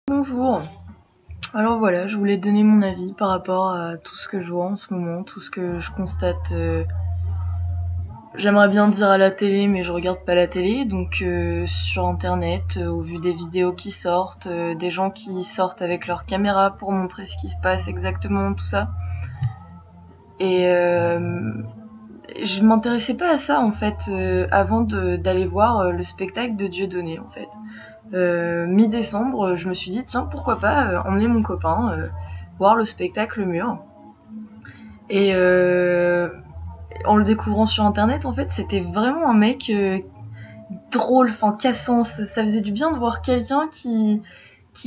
Bonjour. Alors voilà, je voulais donner mon avis par rapport à tout ce que je vois en ce moment, tout ce que je constate. J'aimerais bien dire à la télé, mais je regarde pas la télé, donc sur internet, au vu des vidéos qui sortent, des gens qui sortent avec leur caméra pour montrer ce qui se passe exactement, tout ça. Et je m'intéressais pas à ça en fait avant d'aller voir le spectacle de Dieudonné en fait. Mi-décembre, je me suis dit tiens pourquoi pas emmener mon copain voir le spectacle Mur. Et en le découvrant sur internet, en fait, c'était vraiment un mec drôle, enfin cassant. Ça faisait du bien de voir quelqu'un qui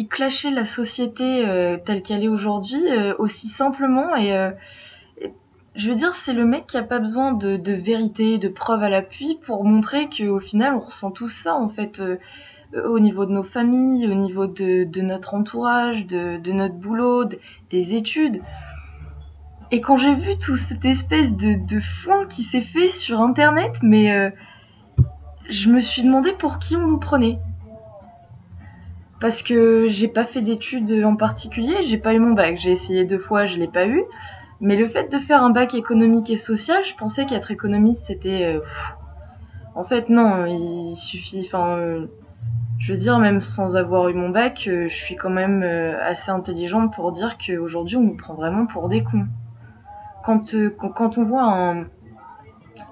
clashait la société telle qu'elle est aujourd'hui aussi simplement. Et je veux dire, c'est le mec qui a pas besoin de vérité, de preuves à l'appui pour montrer qu'au final, on ressent tout ça en fait. Au niveau de nos familles, au niveau de notre entourage, de notre boulot, des études. Et quand j'ai vu toute cette espèce de foin qui s'est fait sur internet, mais je me suis demandé pour qui on nous prenait. Parce que j'ai pas fait d'études en particulier, j'ai pas eu mon bac, j'ai essayé 2 fois, je l'ai pas eu. Mais le fait de faire un bac économique et social, je pensais qu'être économiste c'était... En fait non, il suffit... je veux dire, même sans avoir eu mon bac, je suis quand même assez intelligente pour dire qu'aujourd'hui on nous prend vraiment pour des cons. Quand on voit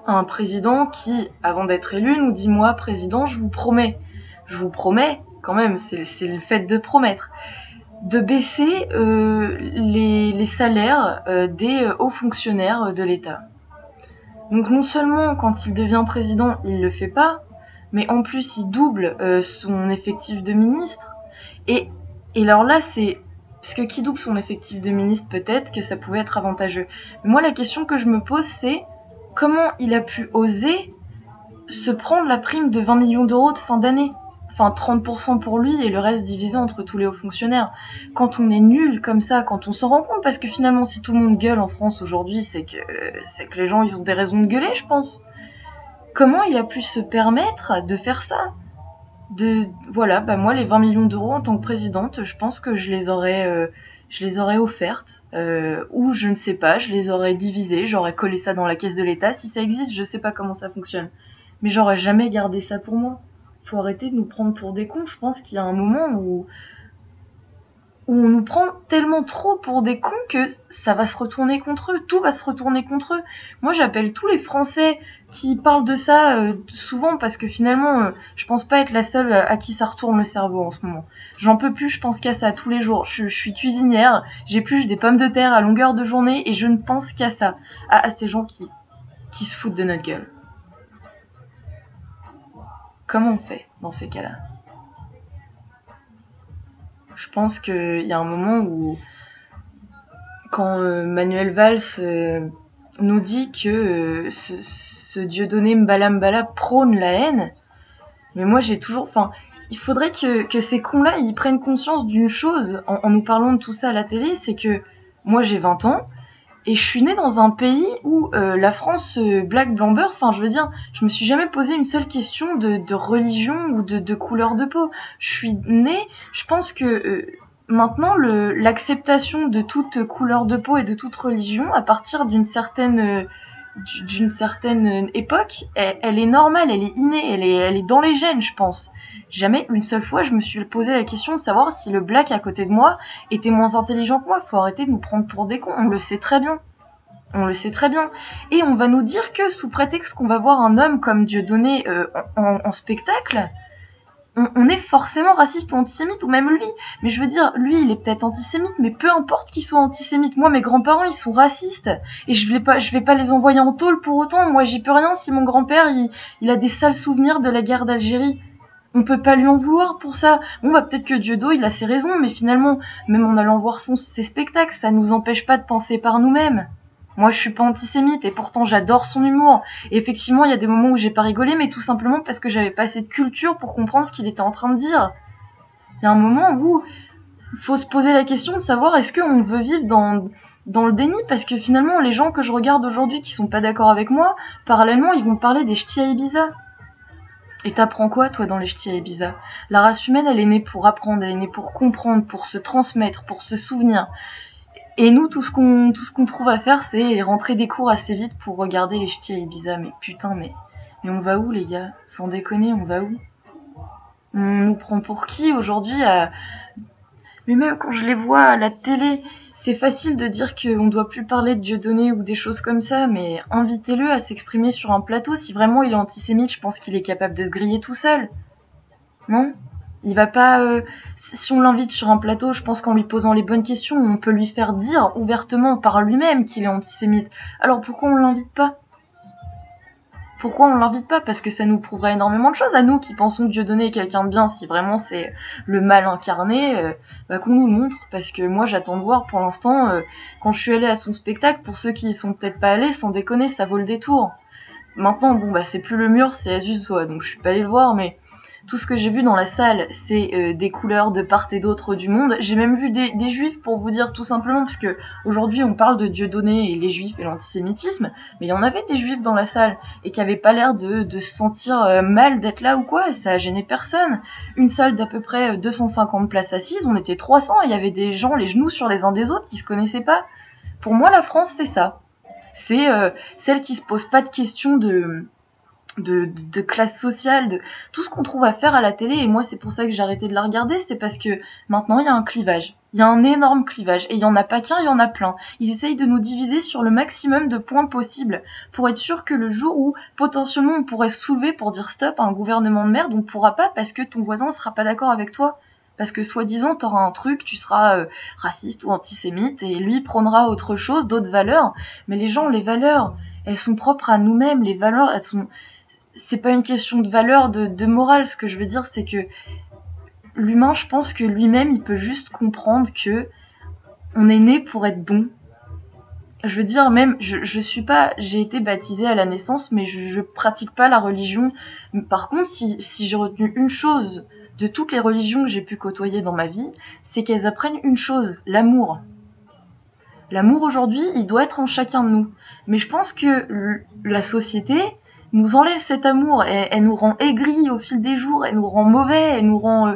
un président qui, avant d'être élu, nous dit moi président, je vous promets, quand même, c'est le fait de promettre, de baisser les salaires des hauts fonctionnaires de l'État. Donc non seulement quand il devient président, il le fait pas, mais en plus il double son effectif de ministre. Et alors là, c'est... Parce que qui double son effectif de ministre, peut-être que ça pouvait être avantageux. Mais moi, la question que je me pose, c'est comment il a pu oser se prendre la prime de 20 millions d'euros de fin d'année. Enfin, 30% pour lui et le reste divisé entre tous les hauts fonctionnaires. Quand on est nul comme ça, quand on s'en rend compte, parce que finalement, si tout le monde gueule en France aujourd'hui, c'est que les gens, ils ont des raisons de gueuler, je pense. Comment il a pu se permettre de faire ça ? Voilà, moi les 20 millions d'euros en tant que présidente, je pense que je les aurais offertes, ou je ne sais pas, je les aurais divisées, j'aurais collé ça dans la caisse de l'État. Si ça existe, je sais pas comment ça fonctionne, mais j'aurais jamais gardé ça pour moi. Faut arrêter de nous prendre pour des cons. Je pense qu'il y a un moment où on nous prend tellement trop pour des cons que ça va se retourner contre eux, tout va se retourner contre eux. Moi j'appelle tous les Français qui parlent de ça souvent parce que finalement je pense pas être la seule à qui ça retourne le cerveau en ce moment. J'en peux plus, je pense qu'à ça tous les jours. Je suis cuisinière, j'épluche des pommes de terre à longueur de journée et je ne pense qu'à ça, à ces gens qui se foutent de notre gueule. Comment on fait dans ces cas-là ? Je pense qu'il y a un moment où, quand Manuel Valls nous dit que ce Dieudonné Mbala prône la haine, mais moi j'ai toujours... Enfin, il faudrait que ces cons-là, ils prennent conscience d'une chose en nous parlant de tout ça à la télé, c'est que moi j'ai 20 ans, et je suis née dans un pays où la France black blanc beurre, enfin je veux dire, je me suis jamais posé une seule question de religion ou de couleur de peau. Je suis née, je pense que maintenant l'acceptation de toute couleur de peau et de toute religion à partir d'une certaine époque, elle est normale, elle est innée, elle est dans les gènes, je pense. Jamais une seule fois je me suis posé la question de savoir si le black à côté de moi était moins intelligent que moi. Faut arrêter de nous prendre pour des cons, on le sait très bien. On le sait très bien. Et on va nous dire que sous prétexte qu'on va voir un homme comme Dieudonné en spectacle, on est forcément raciste ou antisémite, ou même lui. Mais je veux dire, lui, il est peut-être antisémite, mais peu importe qu'il soit antisémite. Moi, mes grands-parents, ils sont racistes. Et je vais pas les envoyer en tôle pour autant. Moi, j'y peux rien si mon grand-père, il a des sales souvenirs de la guerre d'Algérie. On peut pas lui en vouloir pour ça. Bon, peut-être que Dieudonné, il a ses raisons, mais finalement, même en allant voir ses spectacles, ça nous empêche pas de penser par nous-mêmes. Moi, je suis pas antisémite et pourtant j'adore son humour. Et effectivement, il y a des moments où j'ai pas rigolé, mais tout simplement parce que j'avais pas assez de culture pour comprendre ce qu'il était en train de dire. Il y a un moment où il faut se poser la question de savoir est-ce qu'on veut vivre dans le déni, parce que finalement, les gens que je regarde aujourd'hui qui sont pas d'accord avec moi, parallèlement, ils vont parler des ch'tis à Ibiza. Et t'apprends quoi, toi, dans les ch'tis à Ibiza? La race humaine, elle est née pour apprendre, elle est née pour comprendre, pour se transmettre, pour se souvenir. Et nous, tout ce qu'on trouve à faire, c'est rentrer des cours assez vite pour regarder les ch'tis à Ibiza. Mais putain, mais on va où, les gars? Sans déconner, on va où? On nous prend pour qui aujourd'hui Mais même quand je les vois à la télé, c'est facile de dire qu'on ne doit plus parler de Dieudonné ou des choses comme ça, mais invitez-le à s'exprimer sur un plateau. Si vraiment il est antisémite, je pense qu'il est capable de se griller tout seul. Non? Il va pas... si on l'invite sur un plateau, je pense qu'en lui posant les bonnes questions, on peut lui faire dire ouvertement par lui-même qu'il est antisémite. Alors pourquoi on l'invite pas? Pourquoi on l'invite pas? Parce que ça nous prouverait énormément de choses à nous qui pensons que Dieudonné est quelqu'un de bien. Si vraiment c'est le mal incarné, qu'on nous le montre. Parce que moi j'attends de voir pour l'instant, quand je suis allée à son spectacle, pour ceux qui y sont peut-être pas allés, sans déconner, ça vaut le détour. Maintenant, bon bah c'est plus le mur, c'est Asus, donc je suis pas allée le voir, mais tout ce que j'ai vu dans la salle, c'est des couleurs de part et d'autre du monde. J'ai même vu des juifs, pour vous dire tout simplement, parce que aujourd'hui on parle de Dieudonné et les juifs et l'antisémitisme, mais il y en avait des juifs dans la salle, et qui avaient pas l'air de se sentir mal d'être là ou quoi, et ça a gêné personne. Une salle d'à peu près 250 places assises, on était 300, et il y avait des gens les genoux sur les uns des autres qui se connaissaient pas. Pour moi, la France, c'est ça. C'est celle qui se pose pas de questions de classe sociale, de tout ce qu'on trouve à faire à la télé. Et moi, c'est pour ça que j'ai arrêté de la regarder, c'est parce que maintenant il y a un clivage, il y a un énorme clivage, et il y en a pas qu'un, il y en a plein. Ils essayent de nous diviser sur le maximum de points possibles pour être sûr que le jour où potentiellement on pourrait se soulever pour dire stop à un gouvernement de merde, on pourra pas parce que ton voisin sera pas d'accord avec toi. Parce que soi-disant t'auras un truc, tu seras raciste ou antisémite, et lui prendra autre chose, d'autres valeurs. Mais les gens, les valeurs, elles sont propres à nous-mêmes. Les valeurs, elles sont... C'est pas une question de valeur, de morale. Ce que je veux dire, c'est que l'humain, je pense que lui-même, il peut juste comprendre que on est né pour être bon. Je veux dire, même, je suis pas... J'ai été baptisée à la naissance, mais je pratique pas la religion. Par contre, si j'ai retenu une chose de toutes les religions que j'ai pu côtoyer dans ma vie, c'est qu'elles apprennent une chose, l'amour. L'amour aujourd'hui, il doit être en chacun de nous. Mais je pense que la société nous enlève cet amour, elle nous rend aigris au fil des jours, elle nous rend mauvais, elle nous rend...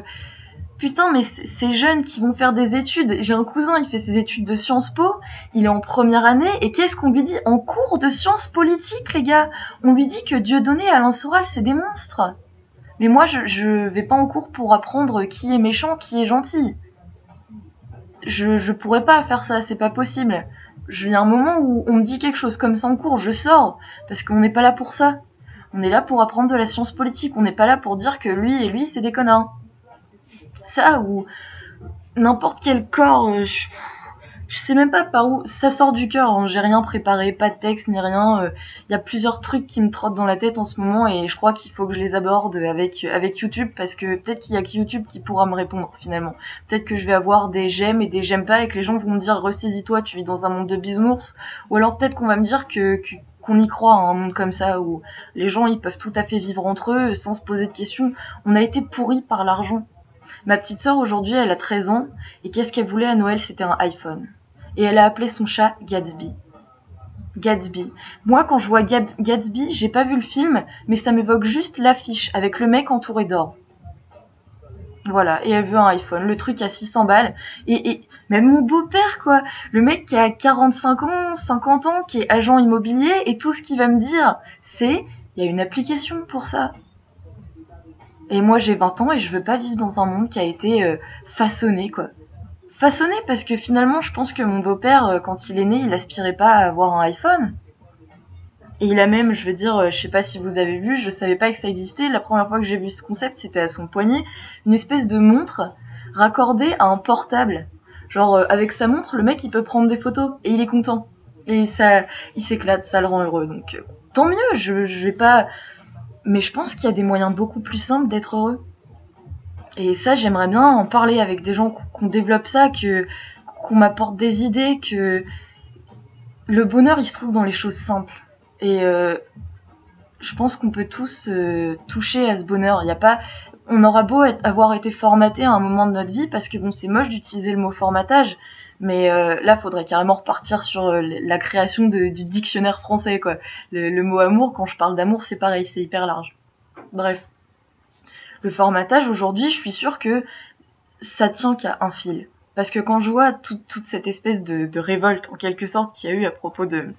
Putain, mais ces jeunes qui vont faire des études, j'ai un cousin, il fait ses études de Sciences Po, il est en première année, et qu'est-ce qu'on lui dit en cours de sciences politiques, les gars? On lui dit que Dieudonné et Alain Soral, c'est des monstres. Mais moi, je vais pas en cours pour apprendre qui est méchant, qui est gentil. Je pourrais pas faire ça, c'est pas possible. Il y a un moment où on me dit quelque chose comme ça en cours, je sors, parce qu'on n'est pas là pour ça. On est là pour apprendre de la science politique, on n'est pas là pour dire que lui et lui, c'est des connards. Ça, ou n'importe quel corps, je sais même pas par où, ça sort du cœur, hein. J'ai rien préparé, pas de texte ni rien, y a plusieurs trucs qui me trottent dans la tête en ce moment, et je crois qu'il faut que je les aborde avec YouTube, parce que peut-être qu'il y a que YouTube qui pourra me répondre finalement. Peut-être que je vais avoir des j'aime et des j'aime pas, et que les gens vont me dire ressaisis-toi, tu vis dans un monde de bisounours, ou alors peut-être qu'on va me dire qu'on y croit à un monde comme ça, où les gens ils peuvent tout à fait vivre entre eux sans se poser de questions. On a été pourris par l'argent. Ma petite sœur aujourd'hui, elle a 13 ans, et qu'est-ce qu'elle voulait à Noël? C'était un iPhone. Et elle a appelé son chat Gatsby. Gatsby. Moi, quand je vois Gatsby, j'ai pas vu le film, mais ça m'évoque juste l'affiche avec le mec entouré d'or. Voilà, et elle veut un iPhone, le truc à 600 balles. Et même mon beau-père, quoi, le mec qui a 45 ans, 50 ans, qui est agent immobilier, et tout ce qu'il va me dire, c'est, il y a une application pour ça. Et moi, j'ai 20 ans et je veux pas vivre dans un monde qui a été façonné, quoi. Façonné parce que finalement, je pense que mon beau-père, quand il est né, il aspirait pas à avoir un iPhone. Et il a même, je veux dire, je sais pas si vous avez vu, je savais pas que ça existait. La première fois que j'ai vu ce concept, c'était à son poignet, une espèce de montre raccordée à un portable. Genre, avec sa montre, le mec, il peut prendre des photos et il est content. Et ça, il s'éclate, ça le rend heureux. Donc, tant mieux, je vais pas... Mais je pense qu'il y a des moyens beaucoup plus simples d'être heureux. Et ça, j'aimerais bien en parler avec des gens qu'on développe ça, qu'on m'apporte des idées, que le bonheur, il se trouve dans les choses simples. Et je pense qu'on peut tous toucher à ce bonheur. Il y a pas, on aura beau avoir été formaté à un moment de notre vie, parce que bon, c'est moche d'utiliser le mot formatage, mais là, faudrait carrément repartir sur la création du dictionnaire français, quoi. Le mot amour, quand je parle d'amour, c'est pareil, c'est hyper large. Bref. Le formatage, aujourd'hui, je suis sûre que ça tient qu'à un fil. Parce que quand je vois toute cette espèce de révolte, en quelque sorte, qu'il y a eu à propos de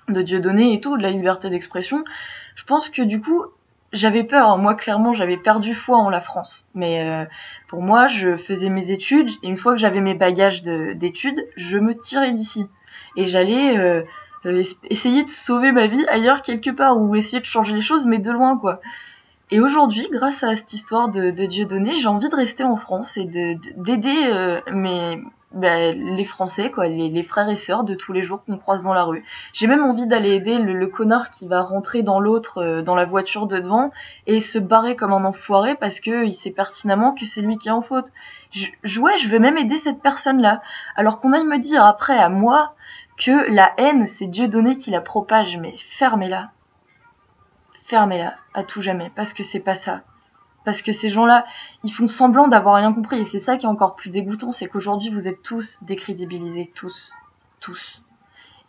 Dieudonné et tout, de la liberté d'expression, je pense que du coup, j'avais peur. Moi, clairement, j'avais perdu foi en la France. Mais pour moi, je faisais mes études, et une fois que j'avais mes bagages d'études, je me tirais d'ici. Et j'allais essayer de sauver ma vie ailleurs quelque part, ou essayer de changer les choses, mais de loin, quoi. Et aujourd'hui, grâce à cette histoire de Dieudonné, j'ai envie de rester en France et d'aider les Français, quoi, les frères et sœurs de tous les jours qu'on croise dans la rue. J'ai même envie d'aller aider le connard qui va rentrer dans l'autre, dans la voiture de devant, et se barrer comme un enfoiré parce que il sait pertinemment que c'est lui qui est en faute. Je veux même aider cette personne-là. Alors qu'on aille me dire après à moi que la haine, c'est Dieudonné qui la propage, mais fermez-la. Fermez-la, à tout jamais, parce que c'est pas ça. Parce que ces gens-là, ils font semblant d'avoir rien compris, et c'est ça qui est encore plus dégoûtant, c'est qu'aujourd'hui vous êtes tous décrédibilisés, tous.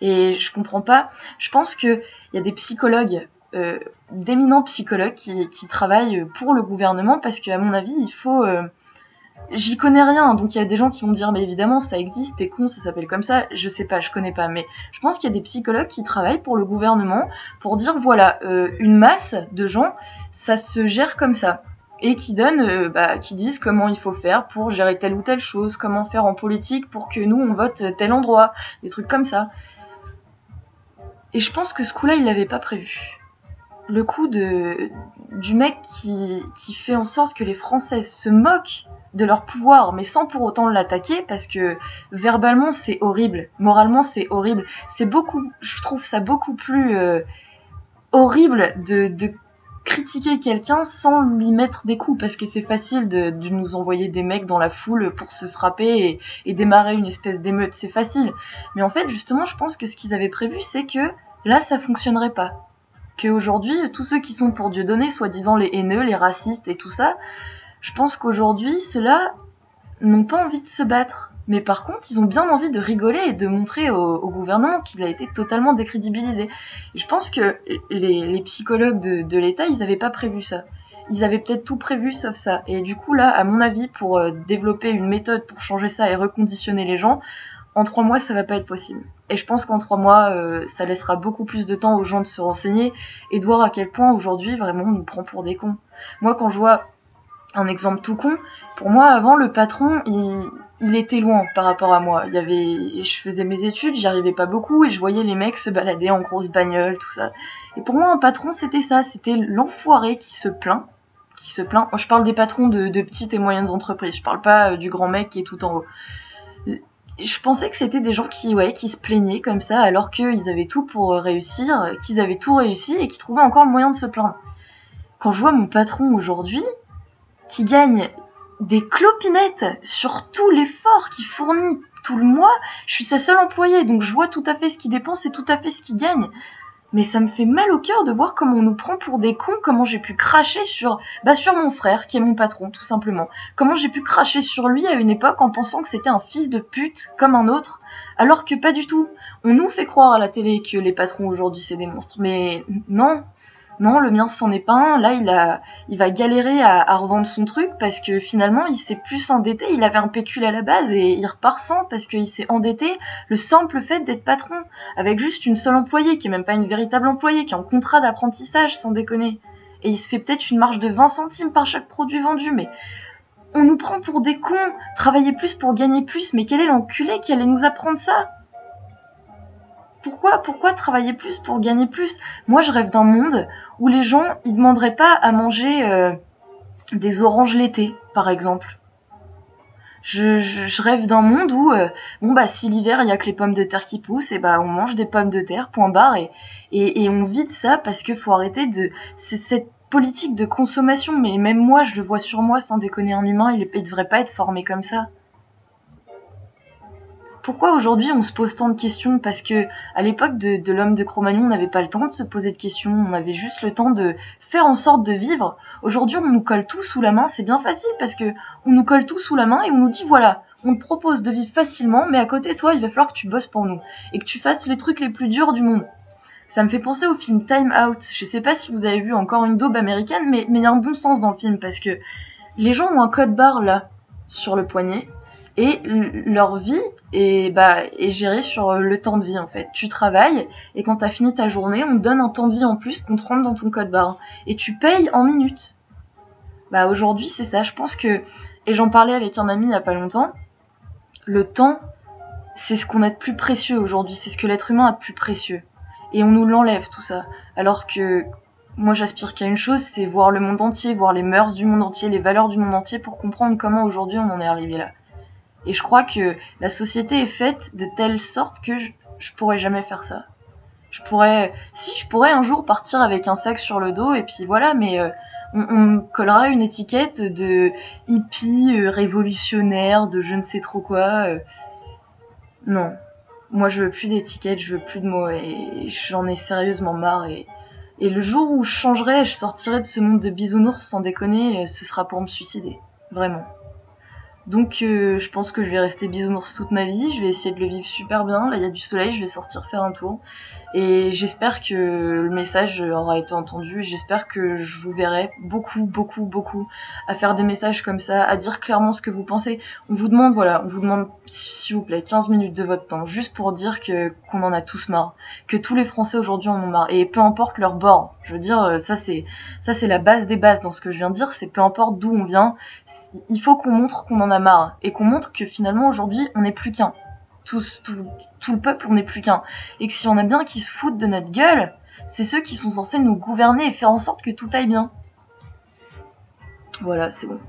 Et je comprends pas, je pense qu'il y a des psychologues, d'éminents psychologues qui travaillent pour le gouvernement, parce qu'à mon avis, il faut... J'y connais rien, donc il y a des gens qui vont me dire mais évidemment ça existe, t'es con, ça s'appelle comme ça, je sais pas, je connais pas, mais je pense qu'il y a des psychologues qui travaillent pour le gouvernement pour dire voilà, une masse de gens, ça se gère comme ça, et qui donnent, qui disent comment il faut faire pour gérer telle ou telle chose, comment faire en politique pour que nous on vote tel endroit, des trucs comme ça. Et je pense que ce coup-là il l'avait pas prévu. Le coup du mec qui fait en sorte que les Français se moquent de leur pouvoir, mais sans pour autant l'attaquer, parce que verbalement c'est horrible, moralement c'est horrible. Je trouve ça beaucoup plus horrible de critiquer quelqu'un sans lui mettre des coups, parce que c'est facile de nous envoyer des mecs dans la foule pour se frapper et démarrer une espèce d'émeute, c'est facile. Mais en fait, justement, je pense que ce qu'ils avaient prévu, c'est que là, ça fonctionnerait pas. Qu'aujourd'hui, tous ceux qui sont pour Dieudonné, soi-disant les haineux, les racistes et tout ça, je pense qu'aujourd'hui, ceux-là n'ont pas envie de se battre. Mais par contre, ils ont bien envie de rigoler et de montrer au gouvernement qu'il a été totalement décrédibilisé. Et je pense que les psychologues de l'État, ils avaient pas prévu ça. Ils avaient peut-être tout prévu sauf ça. Et du coup, là, à mon avis, pour développer une méthode pour changer ça et reconditionner les gens, en 3 mois, ça va pas être possible. Et je pense qu'en 3 mois, ça laissera beaucoup plus de temps aux gens de se renseigner et de voir à quel point aujourd'hui, vraiment, on nous prend pour des cons. Moi, quand je vois un exemple tout con, pour moi, avant, le patron, il était loin par rapport à moi. Je faisais mes études, j'y arrivais pas beaucoup, et je voyais les mecs se balader en grosse bagnole, tout ça. Et pour moi, un patron, c'était ça, c'était l'enfoiré qui se plaint. Je parle des patrons de petites et moyennes entreprises, je parle pas du grand mec qui est tout en haut. Je pensais que c'était des gens qui se plaignaient comme ça, alors qu'ils avaient tout pour réussir, qu'ils avaient tout réussi et qui trouvaient encore le moyen de se plaindre. Quand je vois mon patron aujourd'hui, qui gagne des clopinettes sur tout l'effort qu'il fournit tout le mois, je suis sa seule employée, donc je vois tout à fait ce qu'il dépense et tout à fait ce qu'il gagne. Mais ça me fait mal au cœur de voir comment on nous prend pour des cons, comment j'ai pu cracher sur mon frère, qui est mon patron, tout simplement. Comment j'ai pu cracher sur lui à une époque en pensant que c'était un fils de pute, comme un autre, alors que pas du tout. On nous fait croire à la télé que les patrons aujourd'hui c'est des monstres, mais non. Non, le mien c'en est pas un. Là, il va galérer à revendre son truc parce que finalement, il s'est plus endetté. Il avait un pécule à la base et il repart sans parce qu'il s'est endetté le simple fait d'être patron avec juste une seule employée qui est même pas une véritable employée, qui est en contrat d'apprentissage, sans déconner. Et il se fait peut-être une marge de 20 centimes par chaque produit vendu, mais on nous prend pour des cons. Travailler plus pour gagner plus, mais quel est l'enculé qui allait nous apprendre ça ? Pourquoi travailler plus pour gagner plus ? Moi, je rêve d'un monde où les gens, ils demanderaient pas à manger des oranges l'été, par exemple. Je rêve d'un monde où, si l'hiver, il y a que les pommes de terre qui poussent, et on mange des pommes de terre, point barre, et on vide ça parce que faut arrêter c'est cette politique de consommation, mais même moi, je le vois sur moi, sans déconner, un humain, il devrait pas être formé comme ça. Pourquoi aujourd'hui on se pose tant de questions ? Parce que à l'époque de l'homme de Cro-Magnon, on n'avait pas le temps de se poser de questions, on avait juste le temps de faire en sorte de vivre. Aujourd'hui, on nous colle tout sous la main, c'est bien facile parce que on nous colle tout sous la main et on nous dit voilà, on te propose de vivre facilement, mais à côté de toi, il va falloir que tu bosses pour nous et que tu fasses les trucs les plus durs du monde. Ça me fait penser au film Time Out. Je sais pas si vous avez vu, encore une daube américaine, mais il y a un bon sens dans le film, parce que les gens ont un code barre là, sur le poignet, et leur vie est gérée sur le temps de vie en fait. Tu travailles, et quand t'as fini ta journée, on te donne un temps de vie en plus qu'on te rentre dans ton code barre. Et tu payes en minutes. Bah aujourd'hui c'est ça, je pense que... Et j'en parlais avec un ami il y a pas longtemps, le temps, c'est ce qu'on a de plus précieux aujourd'hui, c'est ce que l'être humain a de plus précieux. Et on nous l'enlève tout ça. Alors que moi j'aspire qu'à une chose, c'est voir le monde entier, voir les mœurs du monde entier, les valeurs du monde entier pour comprendre comment aujourd'hui on en est arrivé là. Et je crois que la société est faite de telle sorte que je pourrais jamais faire ça. Je pourrais un jour partir avec un sac sur le dos et puis voilà, mais on me collera une étiquette de hippie, révolutionnaire, de je ne sais trop quoi. Non. Moi je veux plus d'étiquettes, je veux plus de mots et j'en ai sérieusement marre et le jour où je changerai, je sortirai de ce monde de bisounours sans déconner, ce sera pour me suicider. Vraiment. Donc je pense que je vais rester bisounours toute ma vie, je vais essayer de le vivre super bien, là il y a du soleil, je vais sortir faire un tour. Et j'espère que le message aura été entendu, et j'espère que je vous verrai beaucoup, beaucoup, beaucoup à faire des messages comme ça, à dire clairement ce que vous pensez. On vous demande, s'il vous plaît, 15 minutes de votre temps, juste pour dire qu'on en a tous marre, que tous les Français aujourd'hui en ont marre, et peu importe leur bord. Je veux dire, ça c'est la base des bases dans ce que je viens de dire, c'est peu importe d'où on vient, il faut qu'on montre qu'on en a marre, et qu'on montre que finalement aujourd'hui on n'est plus qu'un. Tout le peuple, on n'est plus qu'un. Et que si on a bien qui se foutent de notre gueule, c'est ceux qui sont censés nous gouverner et faire en sorte que tout aille bien. Voilà, c'est bon.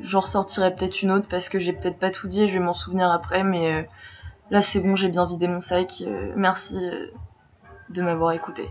J'en ressortirai peut-être une autre parce que j'ai peut-être pas tout dit et je vais m'en souvenir après, mais là c'est bon, j'ai bien vidé mon sac. Merci de m'avoir écouté.